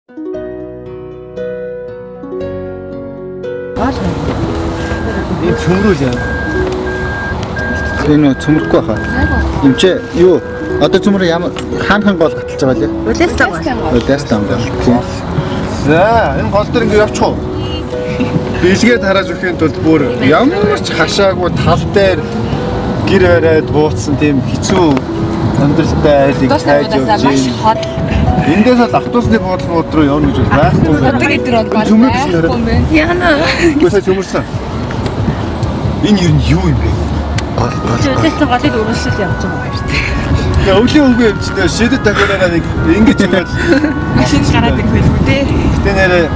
이 주무르지. 얘는 주무르고 가. 임체 요 어떤 주무르 야만 한한 걸 같을 줄 알지? Өдөөстэй байна. Өдөөстэй байна. За энэ гол дээр ингэ явчих уу? Билгээд харааж өгөхийн тулд бүр ямар ч хашаагүй тал дээр гэр өрөөд бууцсан тийм хэцүү амьдралтай айлыг хайж явж байна. Эндээс л автобусны бодлогууд руу явна гэж байхгүй. Одоо эдгээр бол байхгүй. Яна. Үгүй төмөрсөн. Энэ юу юу юм бэ? Өдөөстэй голыг өрнөсөл явж байгаа юм шүү дээ. Я өвлийн үгүй юм чи тэгээ шидэд тагаараа нэг ингэж яваад машин гараад ирэх байлгүй дээ. Гэтэ нэрээ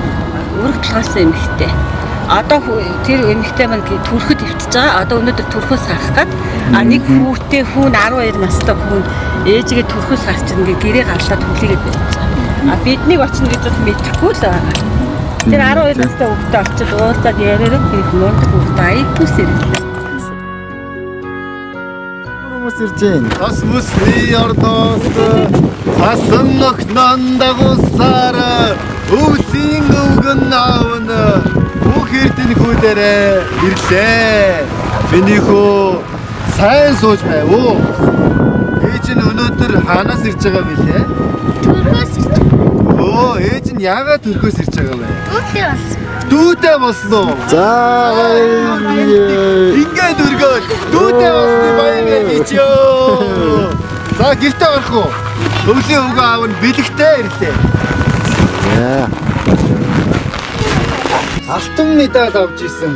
Өргөж талаасан юм ихтэй. Одоо тэр эмэгтэй маань төрөхөд өвчөж байгаа. Одоо өнөөдөр төрөхөөс харах гад нэг хүүтэй хүүн 12 настай хүүн ээжигээ төрөхөөс харч ингээ гэрээ гарлаад хүлээгээд байна. Биднийг очно гэж бол мэдэхгүй л байгаа. Тэр 12 настай хүүтэй очиж уулзаад яриараа хэрэг муунд хүүтэй айдус ирлээ. Мөсөржин. Тас бүсний ордоос хасан нөхнөн дагусаар өвлийн өвгөн аавна бүхэрдэн хүүдэрэ ирлээ. Миний хөө сайн сууж байв уу? Ээж нь өнөөдөр хаанаас ирж байгаа бэлээ? Төрхөөс ирж байгаа. Оо, ээж нь яагаад төрхөөс ирж байгаа вэ? Дүүтэй болсон. Дүүтэй болсон уу? За ингээд өргөөл дүүтэй болсны баяр хийчихё. За гэртээ орох уу? Өвлийн өвгөө аав нь бэлэгтэй ирлээ. За. Алтан медаль авч исэн.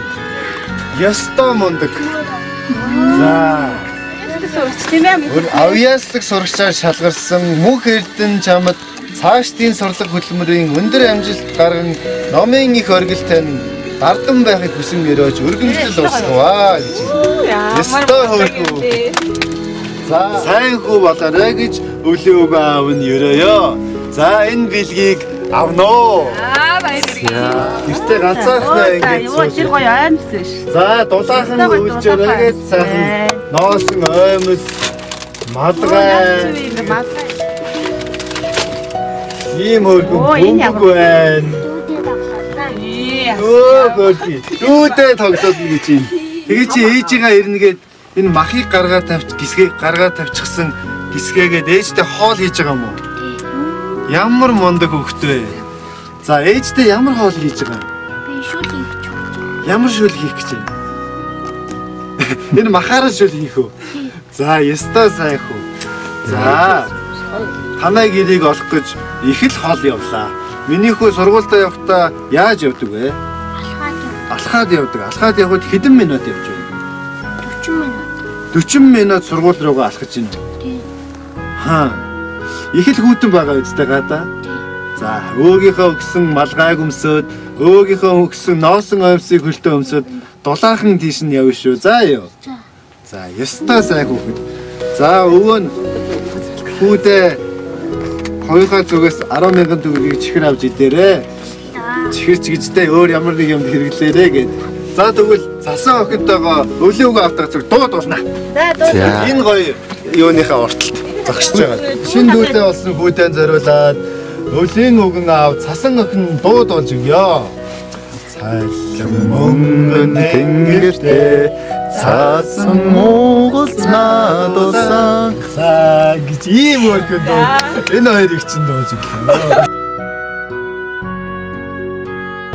Ёстой мундаг. За. Авьяаслаг сурагчаар шалгарсан мөнх эрдэнэ чамд цаашдын сурлаг хөтөлмөрийн өндөр амжилт гарган номын их оргилтай нь дардан байхыг хүсэн өрөөж өргөмжлөл урсгаваа гэж. Ёстой хөөрхөө. За сайн хүү болоорой гэж өвлийн өвгөө аав нь өрөөё. За энэ бэлгийг авноо. Баярлалаа. Гэртээ ганцаархнаа ингэж сууж. Тэр гоё аймсан ш. За дулаахан өвлж өрөөгээд сайхан ноосон оймос мадгай. Ийм хөргөн бөмбөг байна. Дүүтэй тоглосон гэж юм. Тэгээ чи ээжигээ ирнэгээд энэ махыг гаргаад тавьчих гисгээ гаргаад тавьчихсан гисгээгээд ээжтэй хоол хийж байгаа юм уу? Ямар мундаг хөвгтэй. За ээжтэй ямар хоол хийж байгаа юм? Би шүүл хийх гэж байна. Ямар шүүл хийх гэж байна? Энэ махаараа шүүл хийх үү? За ёстой сайн хөө. За танай гэрийг олох гэж их л хоол явлаа. Миний хүү сургуультай явахдаа яаж явдаг вэ? Алхаад явдаг. Алхаад явхад хэдэн минут явж байна? 40 минут. 40 минут сургууль руугаа алхаж байна уу? Тийм. Хаа. Их л хүүтэн байгаа үстэй гадаа. За, өөгийнхөө өгсөн малгайг өмсөд, өөгийнхөө өгсөн ноосон оймсыг хөлтөө өмсөд, дулаахан тийш нь явна шүү. За юу. За, ёстой сайн хүүхэд. За, өвөө нь хүүдээ хоёроо зүгээс 10,000 төгрөгийг чихэр авч идээрээ. Чихэрч гэжтэй өөр ямар нэг юмд хэрэглээрээ гэд. За тэгвэл цасан охинтойгоо өвлийн үгээ автах зүг дуудуулна. За энэ гоё юуныхаа урталт зогсож байгаа. Шинэ дүүтэй болсон хүүдэн зориулаад өвлийн үгэн аав цасан охин дуудуулж өгье. Цайлан мөнгөн тэнгэртэй цасан Монгол надуулсан гэж ийм өргөн дөө. Энэ хоёрыг чинь дууж өглөө.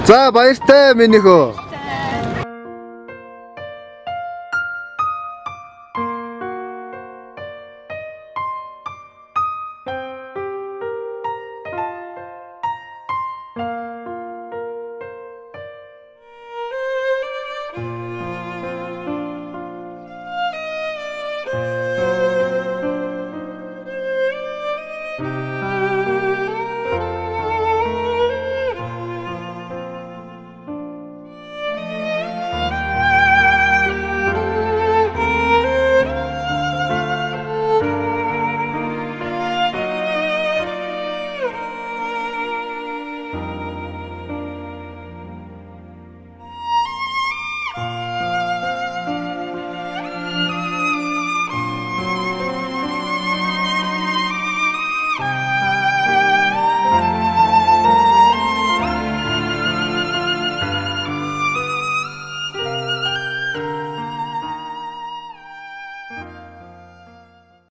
За баяртай минийхөө.